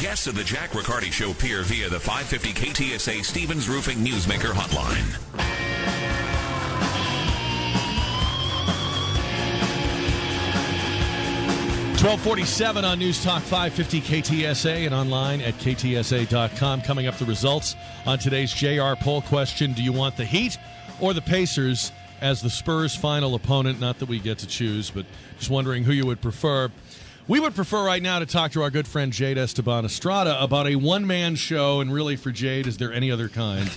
Guests of the Jack Riccardi Show peer via the 550 KTSA Stevens Roofing Newsmaker Hotline. .1247 on News Talk 550 KTSA and online at ktsa.com. Coming up, the results on today's JR poll question. Do you want the Heat or the Pacers as the Spurs' final opponent? Not that we get to choose, but just wondering who you would prefer. We would prefer right now to talk to our good friend Jade Esteban Estrada about a one-man show, and really for Jade, is there any other kind?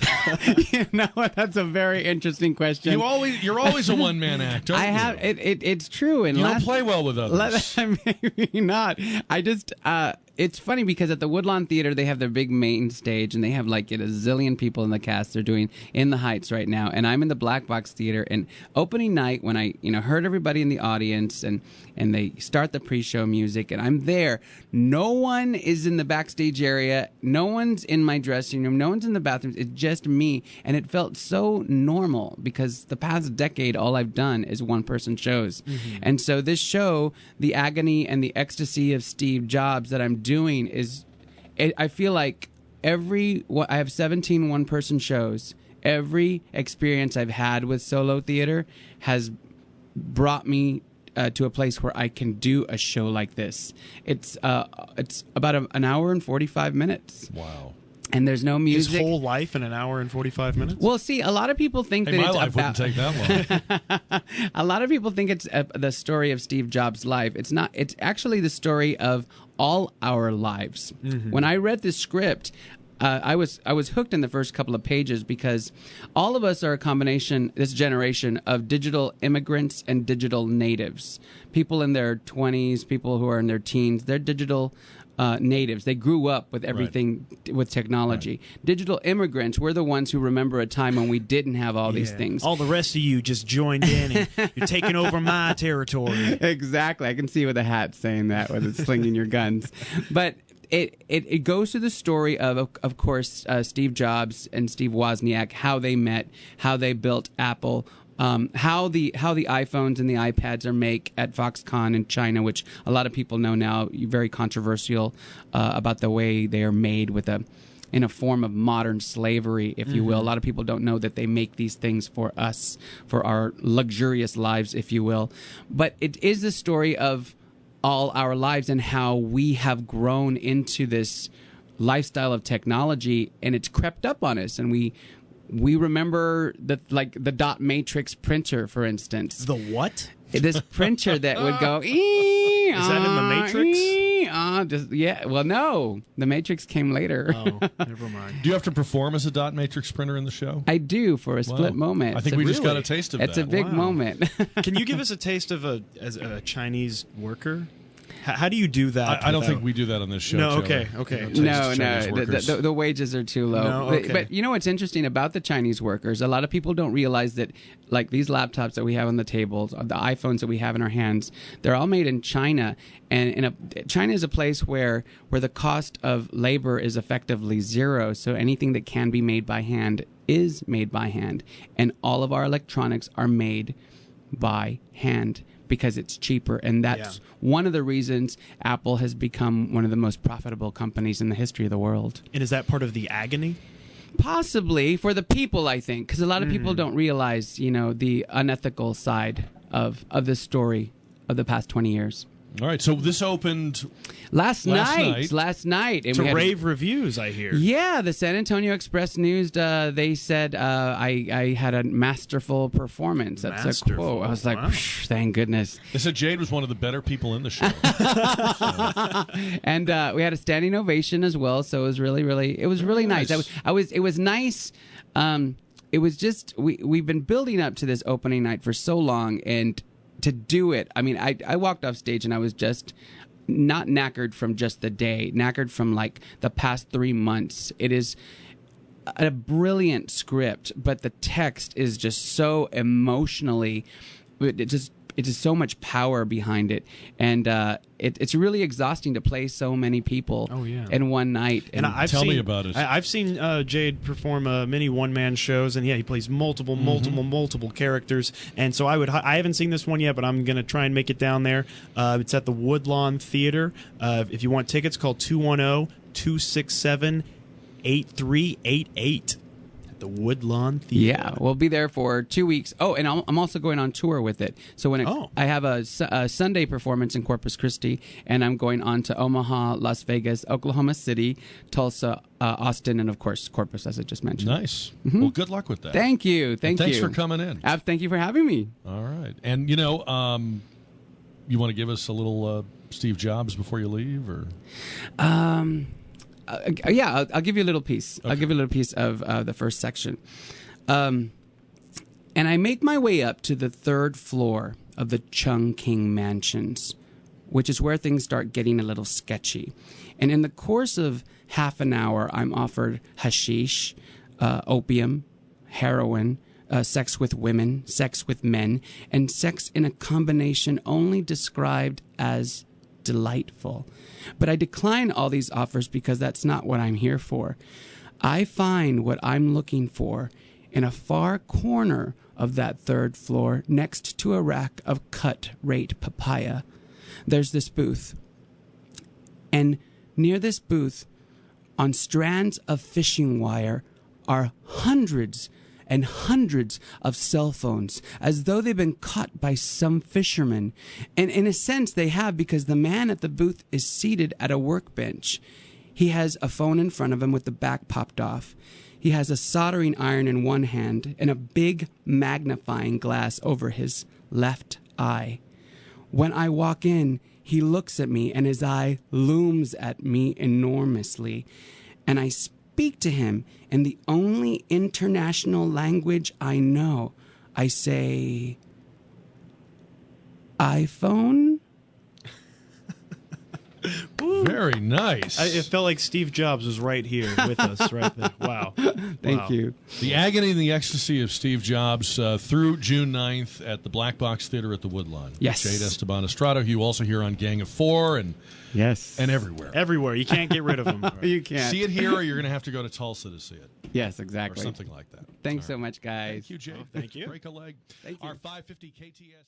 You know what? That's a very interesting question. You're always a one-man act, aren't you? It's true. And you don't play well with others. Maybe not. It's funny because at the Woodlawn Theater, they have their big main stage, and they have like a zillion people in the cast. They're doing In the Heights right now, and I'm in the Black Box Theater. And opening night, when I heard everybody in the audience, and they start the pre-show music, and I'm there. No one is in the backstage area. No one's in my dressing room. No one's in the bathrooms. It's just me, and it felt so normal because the past decade, all I've done is one-person shows, and so this show, the Agony and the Ecstasy of Steve Jobs that I'm doing I feel like I have 17 one-person shows. Every experience I've had with solo theater has brought me to a place where I can do a show like this. It's about an hour and 45 minutes. Wow. And there's no music. His whole life in an hour and 45 minutes? Well, see, a lot of people think that my life wouldn't take that long. A lot of people think it's the story of Steve Jobs' life. It's not. It's actually the story of all our lives. When I read this script, I was hooked in the first couple of pages because all of us are a combination, this generation, of digital immigrants and digital natives. People in their 20s, people who are in their teens, they're digital natives. They grew up with everything with technology. Right. Digital immigrants, we're the ones who remember a time when we didn't have all these things. All the rest of you just joined in and you're taking over my territory. Exactly. I can see you with a hat saying that with it slinging your guns. But it goes to the story of course, Steve Jobs and Steve Wozniak, how they met, how they built Apple, how the iPhones and the iPads are made at Foxconn in China, which a lot of people know now, very controversial about the way they are made in a form of modern slavery, if you will. A lot of people don't know that they make these things for us, for our luxurious lives, if you will. But it is the story of all our lives and how we have grown into this lifestyle of technology, and it's crept up on us, and we remember the dot matrix printer, for instance. The what? This printer that would go. Is that in the Matrix? Well, no, the Matrix came later. Oh, never mind. Do you have to perform as a dot matrix printer in the show? I do for a split moment. I think we just got a taste of that. It's a big moment. Can you give us a taste of as a Chinese worker? How do you do that? I don't think we do that on this show. No, Taylor. okay. No. The wages are too low. No, okay. But you know what's interesting about the Chinese workers? A lot of people don't realize that, like these laptops that we have on the tables, the iPhones that we have in our hands, they're all made in China. And China is a place where the cost of labor is effectively zero. So anything that can be made by hand is made by hand. And all of our electronics are made by hand, because it's cheaper, and that's one of the reasons Apple has become one of the most profitable companies in the history of the world. And is that part of the agony? Possibly, for the people, I think, because a lot of people don't realize, the unethical side of this story of the past 20 years. All right, so this opened last night. And to rave reviews, I hear. Yeah, the San Antonio Express-News, they said I had a masterful performance. That's a quote. I was like, wow. Thank goodness. They said Jade was one of the better people in the show. And we had a standing ovation as well, so it was really nice. It was nice. It was just, we've been building up to this opening night for so long, and to do it, I mean, I walked off stage and I was just not knackered from just the day, knackered from like the past 3 months. It is a brilliant script, but the text is just so emotionally, just so much power behind it, and it's really exhausting to play so many people in one night. And tell me about it. I've seen Jade perform many one-man shows, and he plays multiple characters. And so I haven't seen this one yet, but I'm going to try and make it down there. It's at the Woodlawn Theater. If you want tickets, call 210-267-8388. The Woodlawn Theater. Yeah, we'll be there for 2 weeks. Oh, and I'm also going on tour with it. So I have a Sunday performance in Corpus Christi, and I'm going on to Omaha, Las Vegas, Oklahoma City, Tulsa, Austin, and of course Corpus, as I just mentioned. Nice. Well, good luck with that. Thank you. Thanks for coming in. Thank you for having me. All right. And you want to give us a little Steve Jobs before you leave, or? I'll give you a little piece. Okay. I'll give you a little piece of the first section. And I make my way up to the 3rd floor of the Chung King Mansions, which is where things start getting a little sketchy. And in the course of half an hour, I'm offered hashish, opium, heroin, sex with women, sex with men, and sex in a combination only described as delightful. But I decline all these offers because that's not what I'm here for. I find what I'm looking for in a far corner of that 3rd floor next to a rack of cut-rate papaya. There's this booth. And near this booth, on strands of fishing wire, are hundreds and hundreds of cell phones, as though they've been caught by some fisherman. And in a sense, they have, because the man at the booth is seated at a workbench. He has a phone in front of him with the back popped off. He has a soldering iron in one hand and a big magnifying glass over his left eye. When I walk in, he looks at me, and his eye looms at me enormously. And I speak to him in the only international language I know. I say, iPhone? Very nice. It felt like Steve Jobs was right here with us right there. Wow. Thank you. The Agony and the Ecstasy of Steve Jobs through June 9th at the Black Box Theater at the Woodlawn. Yes. Jade Esteban Estrada, who you also hear on Gang of Four and everywhere. Everywhere. You can't get rid of them. You can't. See it here, or you're going to have to go to Tulsa to see it. Yes, exactly. Or something like that. Thanks so much, guys. Thank you, Jade. Thank you. Break a leg. Thank you. Our 550 KTS.